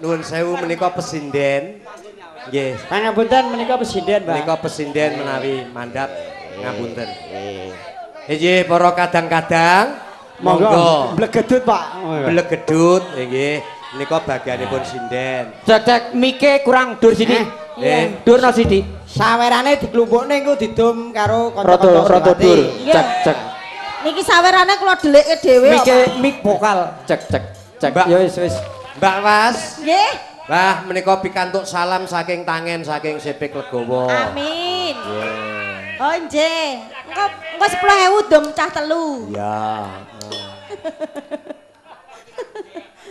nuwun sewu menika pesinden. Nggih. Pangapunten menika pesinden, Pak. Menika pesinden menawi mandhap ngapunten. Nggih, para kadang-kadang monggo blegedut, Pak. Blegedut nggih. Menika bagianipun sinden. Cek mike kurang dur sini. Dur no sidi. Sawerane diklumpukne engko didum karo kanca-kanca. Rada dur. Cek. Niki sawerane kula dhelike dhewe kok. Mik vokal. Cek. Ya wis. Mbak Was. Nggih. Mbah menika pikantuk salam saking tangen saking Sepik Legowo. Amin. Oh nggih. Engko 10.000 dom cah telu. Ya.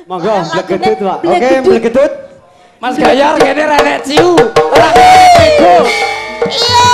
Monggo blegedut, Pak. Oke, blegedut. Mas Gayar kene renek ciu. Ora bego. Iya.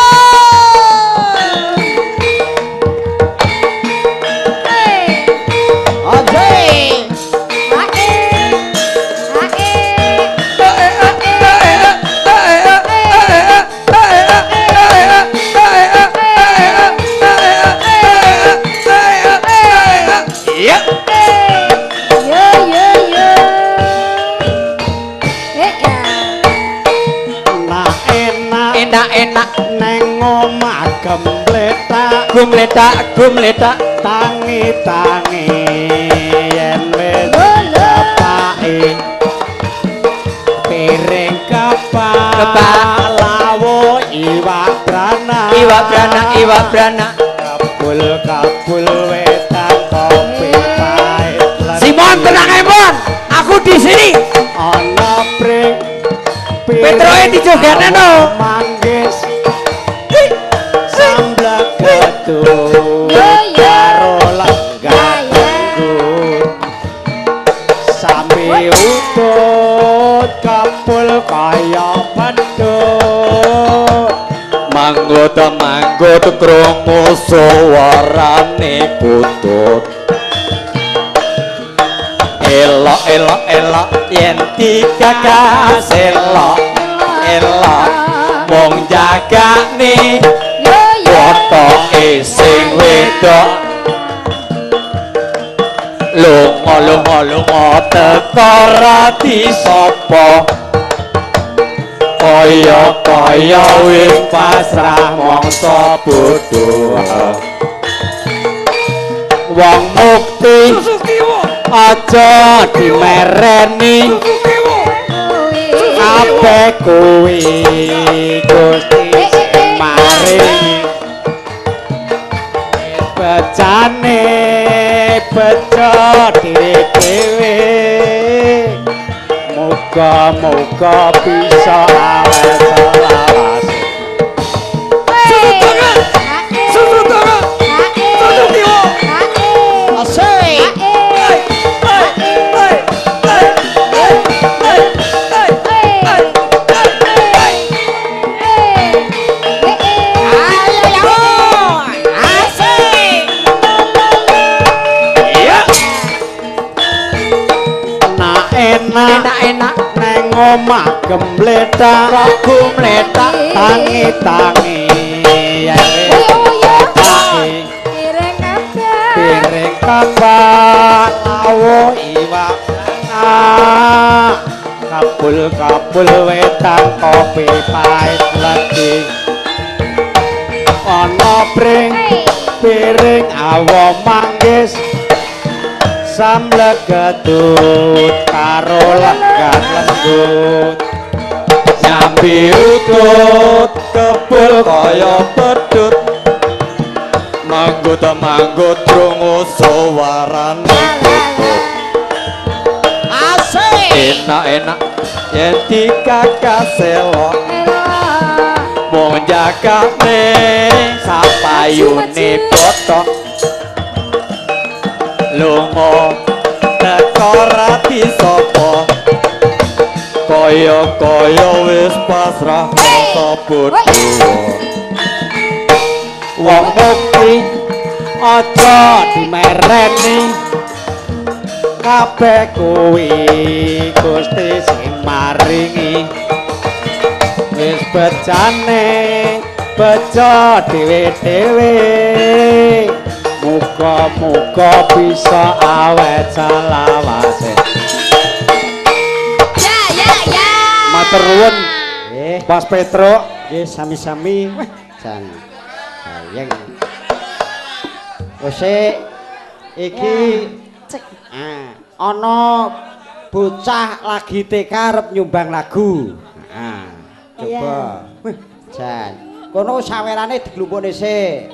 Enak neng omah gumletak tangi yen wis kepake piring kepal lawo iwak brana kabul wetan kopi pahit Simon tenang Mon aku di sini ana pring Petroe dijogene no manggis samblak ketut karo lenggah sambil utut kapul kaya pedut manggut krungu suarane putut elok yen digagas elok wong jagane wotoke sing wedok lunga teko rati sapa kaya wis pasrah mangsa bodho wong mukti aja dimereni kabeh kuwi Gusti maringi becane bejo dhewe muga-muga bisa awet selawas enak neng omah gumletak tangi piring kabak lawo iwak kabul wetan kopi pahit lagi ana piring awo manggis samblek ketut karo lenggah lembut nyambi utut kebul kaya pedut manggut krungu suarane putut asik enak yen dikakas elok wong jagane sapayune botok lunga teko rati sapa kaya wis pasrah mangsa bodho wong mukti aja dimereni kabeh kuwi Gusti sing maringi wis becane bejo dhewe muga-muga bisa awet selawase. Ya Mas Petro, nggih sami-sami. Jan. Bayeng. Wes iki Cek. ana bocah lagi TK arep nyumbang lagu. Coba. Jan. Kono sawerane diglumpukne sik.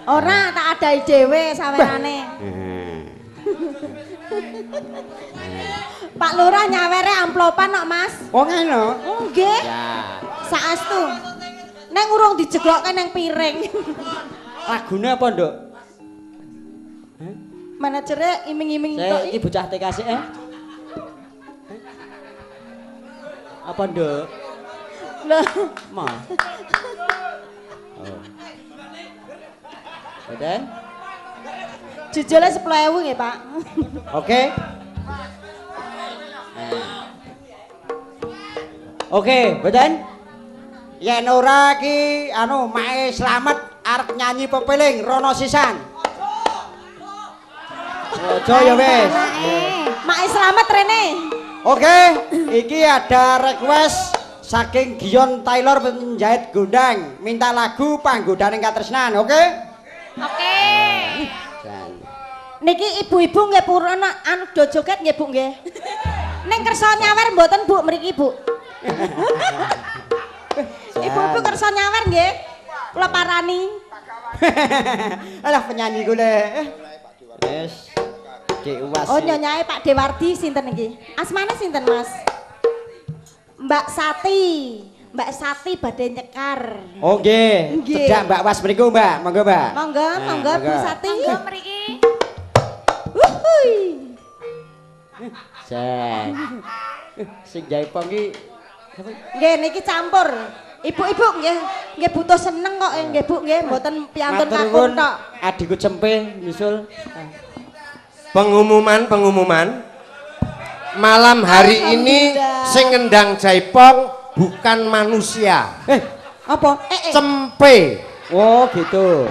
Ora tak adai dhewe sawerane. Pak Lurah nyawere amplopan kok, Mas. Oh ngono. Nggih. Ya. Saestu. Neng urung dijeglokke nang piring. Lagune apa, Nduk? Manajere iming-iming tok Iki bocah TK sik Apa, Nduk? Lah, Ma. Oh. Beden? jujule 10.000 nggih, Pak. Oke. Oke, beden? Yen ora ki anu mae slamet arep nyanyi pepeling rono sisan. Ojo ya wis. Mak Slamet rene. Oke, iki ada request saking Gion Taylor penjahit gondang, minta lagu Panggodaning Katresnan, oke? Oke. Niki ibu-ibu nggih purun anu do joget nggih Bu nggih. Ning kersa nyawer mboten Bu mriki Bu. Ibu-ibu kersa nyawer nggih. Kula parani. Alah penyanyi kule. Wes. Dik Uwas. Oh nyonyae Pak Dewardi sinten iki? Asmane sinten Mas? Mbak Sati. Mbak Sati badhe nyekar. Oh nggih. Nggih. Cedak Mbak Was mriku, Mbak. Monggo, Mbak. Monggo, monggo Bu monggo. Sati. Monggo mriki. Wuhui. Set. Sing jaipong ki Nggih niki campur. Ibu-ibu nggih butuh seneng kok nggih Bu nggih mboten piantun matur kakung nuwun, tok. Adikku Cempe nyusul. Pengumuman malam hari ini sing ngendang jaipong bukan manusia, Apa? cempe. Oh gitu.